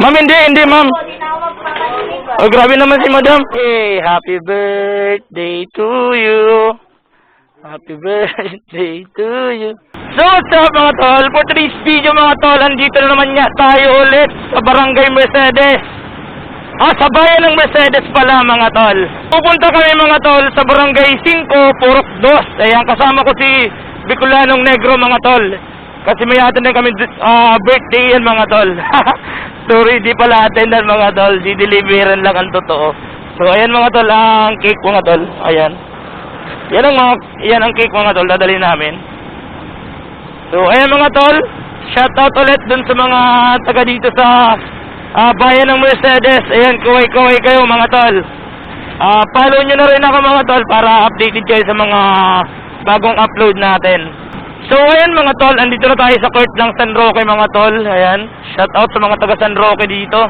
Ma'am, hindi, ma'am. Oh, grabe naman si madam. Hey, happy birthday to you. Happy birthday to you. So, what's up mga tol? For today's video mga tol, andito na naman nga tayo ulit sa Barangay Mercedes. Sa bayan ng Mercedes pala mga tol. Pupunta kami mga tol sa Barangay 5, Purok 2. Ayan, kasama ko si Bicolanong Negro mga tol. Kasi may attend kami birthday yan mga tol. Sorry, di pala attendan mga tol. Di-deliveran lang ang totoo. So, ayan mga tol, ang cake mga tol. Ayan. Yan ang cake mga tol, dadali namin. So, ayan mga tol. Shoutout ulit dun sa mga taga dito sa bayan ng Mercedes. Ayan, kuway-kuway kayo mga tol. Follow nyo na rin ako mga tol para updated kayo sa mga bagong upload natin. So, ayan mga tol, andito na tayo sa court ng San Roque mga tol. Ayan, shoutout sa mga taga San Roque dito.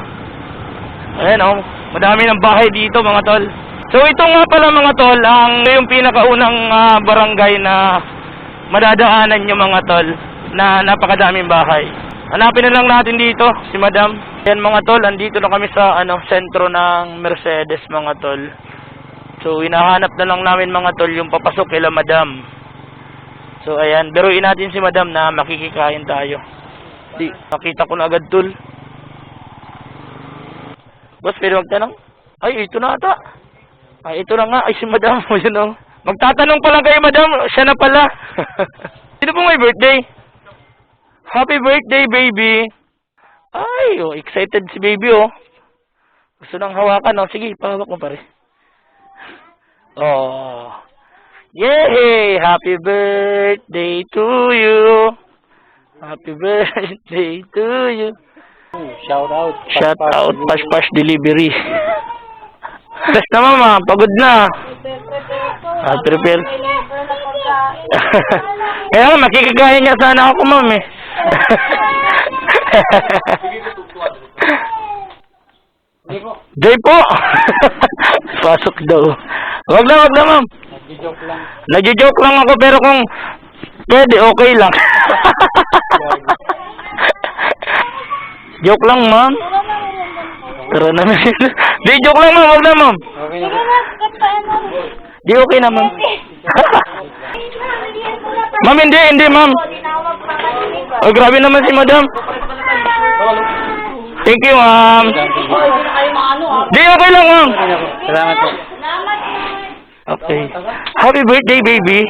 Ayan oh, madami ng bahay dito mga tol. So, ito nga pala mga tol, yung pinakaunang barangay na madadaanan nyo mga tol, na napakadaming bahay. Hanapin na lang natin dito, si madam. Ayan mga tol, andito na kami sa sentro ng Mercedes mga tol. So, hinahanap na lang namin mga tol yung papasok kila madam. So, ayan, biruin natin si madam na makikikain tayo. Di, nakita ko na agad tol. Boss, pwede magtanong? Ay, ito na ata. Ay, ito na nga. Ay, si madam. Yun o. Magtatanong pa lang kayo, madam. Siya na pala. Sino po may birthday? Happy birthday, baby. Ay, oh, excited si baby, oh. Gusto nang hawakan, oh. Sige, pahawak mo pare. Oh. Yay! Happy birthday to you. Happy birthday to you. Shout out. Shout out, Pash Delivery. Best na mama, pagod na. Prepare. Kaya makikigaya niya sana ako, ma'am eh. Jay po. Pasok daw. Wag na, ma'am. Nag-joke lang. Nag-joke lang ako pero kung pwede, okay lang. Joke lang, ma'am. Tara na. Di, joke lang, ma'am. Wag na, ma'am. Okay na. Di, okay na, ma'am. Ma'am, hindi, ma'am. Oh, grabe naman si madam. Thank you, ma'am. Di, okay lang, ma'am. Salamat po. Okay. Happy birthday, baby.